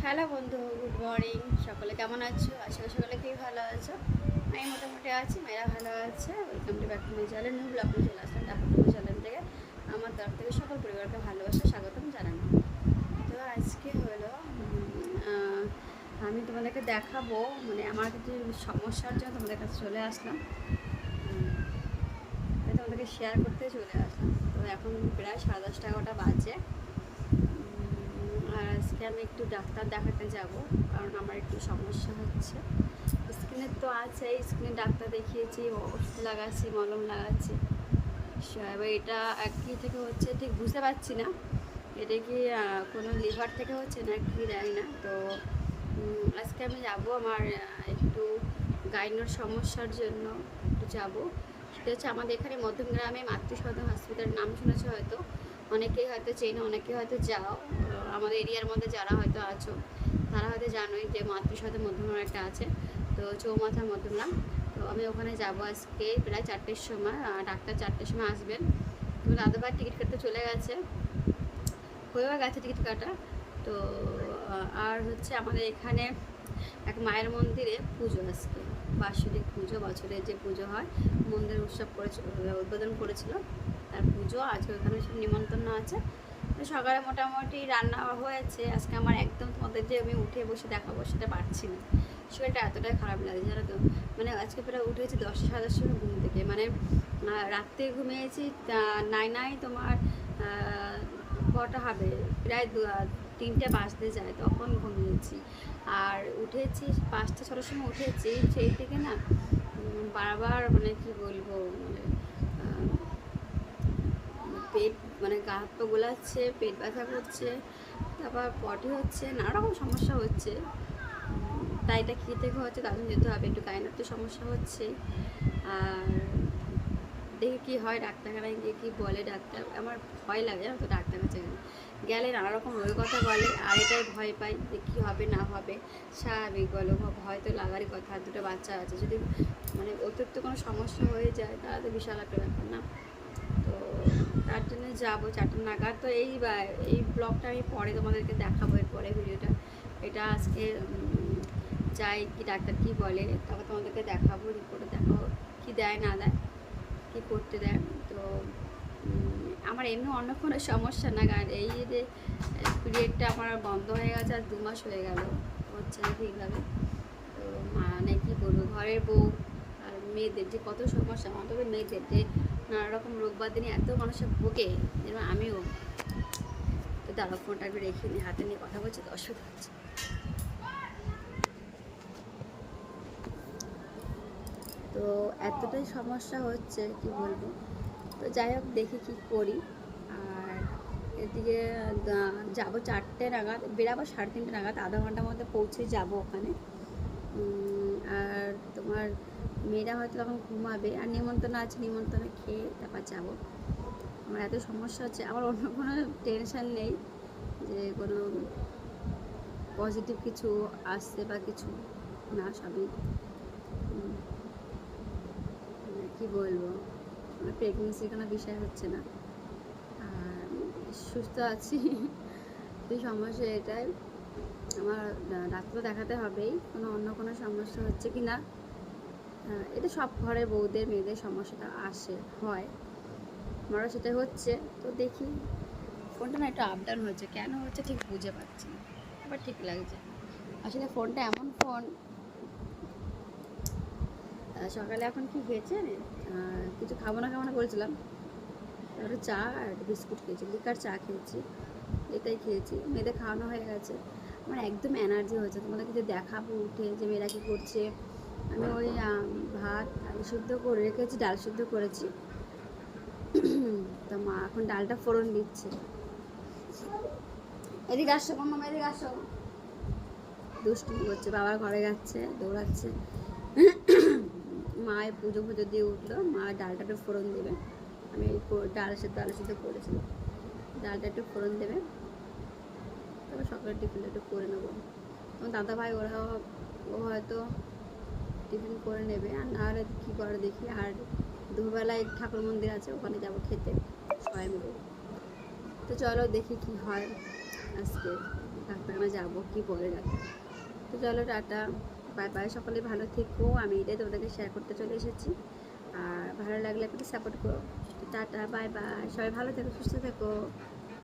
Hello বন্ধু, good morning. সকলে কেমন আছো? আশা করি সকলে খুবই ভালো আছো। আমি মোটামুটি আছি, মেয়েরা ভালো আছে। Welcome to back to my channel. New blog নিয়ে চলে আসলাম ডাক্তার চ্যানেল থেকে। আমার তরফ থেকে সকল পরিবারকে ভালোবাসা স্বাগতম জানানো। তো আজকে হলো আমি তোমাদেরকে দেখাবো, মানে আমার কিছু সমস্যার জন্য তোমাদের কাছে চলে আসলাম, তোমাদেরকে শেয়ার করতে চলে আসলাম। তো এখন প্রায় 10:30-11টা বাজে। আর আজকে আমি একটু ডাক্তার দেখাতে যাব, কারণ আমার একটু সমস্যা হচ্ছে। স্কিনের তো আছে, স্কিনে ডাক্তার দেখিয়েছি, ওষুধ লাগাচ্ছি, মলম লাগাচ্ছি। এবার এটা কী থেকে হচ্ছে ঠিক বুঝতে পারছি না। এটা কি কোনো লিভার থেকে হচ্ছে না কি জানি না। তো আজকে আমি যাব আমার একটু গাইনোর সমস্যার জন্য একটু যাব। সেটা হচ্ছে আমাদের এখানে মধ্যমগ্রামে মাতৃসদন হসপিটালের নাম শুনেছো হয়তো, অনেকেই হয়তো চেনো, অনেকে হয়তো যাও। আমাদের এরিয়ার মধ্যে যারা হয়তো আছো তারা হয়তো জানোই যে মাতৃসদন মধ্যমগ্রাম একটা আছে, তো চৌমাথা মধ্যমগ্রাম। তো আমি ওখানে যাব আজকে প্রায় 4টের সময়। ডাক্তার 4টের সময় আসবেন। তো দাদাভাই টিকিট কাটতে চলে গেছে, হয়েও গেছে টিকিট কাটা। তো আর হচ্ছে আমাদের এখানে এক মায়ের মন্দিরে পুজো, আজকে বার্ষিক পুজো, বছরের যে পুজো হয়, মন্দির উৎসব করেছিল, উদ্বোধন করেছিল, তার পুজো আজকে ওখানে সব নিমন্ত্রণ আছে। তো সকালে মোটামুটি রান্না হয়েছে। আজকে আমার একদম তোমাদের যে আমি উঠে বসে দেখাবো সেটা পারছি না, শরীরটা এতটাই খারাপ লাগে জানো তো। মানে আজকে প্রায় উঠেছি 10-10:30 সময় ঘুম থেকে, মানে রাত্রে ঘুমিয়েছি নাই নাই তোমার কটা হবে, প্রায় 3টে বাজতে যায় তখন ঘুমিয়েছি। আর উঠেছি 5টা-6টার সময় উঠেছি, সেই থেকে না বারবার মানে কি বলবো, মানে পেট, মানে গা হাত পা গোলাচ্ছে, পেট ব্যথা করছে, তারপর পটি হচ্ছে, নানা রকম সমস্যা হচ্ছে। তাই এটা কী থেকে হচ্ছে তার জন্য যেতে হবে, একটু গাইনোর তো সমস্যা হচ্ছে। আর দেখি কী হয়, ডাক্তারখানায় গিয়ে কী বলে ডাক্তার। আমার ভয় লাগে জানো তো ডাক্তার কাছে গেলে, নানা রকম রোগের কথা বলে, আর এটাই ভয় পাই যে কী হবে না হবে। স্বাভাবিক বলো, ভয় তো লাগারই কথা, 2টো বাচ্চা আছে, যদি মানে অতিরিক্ত কোনো সমস্যা হয়ে যায় তাহলে তো বিশাল একটা ব্যাপার না। তো তার জন্য যাবো 4টা নাগাদ। তো এই ব্লগটা আমি পরে তোমাদেরকে দেখাবো, এর পরে ভিডিওটা। এটা আজকে যাই কি ডাক্তার কি বলে তখন তোমাদেরকে দেখাবো, রিপোর্টে দেখাবো কী দেয় না দেয়, কী করতে দেয়। তো আমার এমনি অন্য কোনো সমস্যা না, কারণ এই যে পিরিয়ডটা আমার বন্ধ হয়ে গেছে, আর 2 মাস হয়ে গেল, হচ্ছে না ঠিকভাবে। তো মানে কী বলবো, ঘরের বউ আর মেয়েদের যে কত সমস্যা, অন্তত মেয়েদের যে নানা রকম রোগ বাদে নিয়ে এত মানুষের ভোগে, যেমন আমিও। তো দাদা ফোনটা একটু রেখে নিয়ে হাতে নিয়ে কথা বলছি, তো অসুবিধা হচ্ছে। তো এতটাই সমস্যা হচ্ছে কি বলবো। তো যাই হোক, দেখি কি করি। আর এদিকে যাবো 4টে নাগাদ, বেরাবো 3:30 নাগাদ, আধা ঘন্টার মধ্যে পৌঁছে যাব ওখানে। আর তোমার মেয়েরা হয়তো তখন ঘুমাবে, আর নিমন্ত্রণ আছে, নিমন্ত্রণে খেয়ে তারপর যাবো। আমার এত সমস্যা হচ্ছে, আমার অন্য কোনো টেনশন নেই যে কোনো পজিটিভ কিছু আসছে বা কিছু না, সবই কী বলবো, প্রেগনেন্সির কোনো বিষয় হচ্ছে না, আর সুস্থ আছি। এই সমস্যা এটাই, আমার ডাক্তার দেখাতে হবেই, অন্য কোনো সমস্যা হচ্ছে কি না। এটা সব ঘরের বউদের মেয়েদের সমস্যাটা হয়, আমারও সেটা হচ্ছে। তো দেখি, ফোনটা না একটু আপ ডাউন হচ্ছে, কেন হচ্ছে ঠিক বুঝে পাচ্ছি না, আবার ঠিক লাগছে। আসলে ফোনটা এমন ফোন। সকালে এখন কি খেয়েছে, কিছু খাবো না করেছিলাম, তারপরে চা আর বিস্কুট খেয়েছি, লিকার চা খেয়েছি, এটাই খেয়েছি। মেয়েদের খাওয়ানো হয়ে গেছে, আমার একদম এনার্জি হয়েছে। তোমাদের কিছু দেখাবো উঠে যে মেয়েরা কী করছে। আমি ওই ভাত আলু সিদ্ধ করে রেখেছি, ডাল সিদ্ধ করেছি। তো মা এখন ডালটা ফোড়ন দিচ্ছে। এদিকে আসছো মাম্মা, এদিকে আসো, দুষ্টুমি করছে, বাবার ঘরে যাচ্ছে, দৌড়াচ্ছে। মায়ের পুজো দিয়ে উঠলো, মা ডালটা একটু ফোড়ন দেবে। আমি এই ডাল সিদ্ধ আলু সিদ্ধ করেছিলাম, ডালটা একটু ফোড়ন দেবে, তবে সকালে টিফিনটা একটু করে নেবো। তখন দাদা ভাই ও হয়তো টিফিন করে নেবে, আর না হলে কী করে দেখি। আর দুপুরবেলায় ঠাকুর মন্দির আছে, ওখানে যাবো খেতে সবাই মিলে। তো চলো দেখি কি হয় আজকে। ডাক্তারখানা যাবো কি বলে ডাক্তার। তো চলো টাটা, বাই বাই, সকলে ভালো থেকো। আমি এটাই তোমাদেরকে শেয়ার করতে চলে এসেছি, আর ভালো লাগলে একটু সাপোর্ট করো। টাটা, বাই বাই, সবাই ভালো থেকো, সুস্থ থেকো।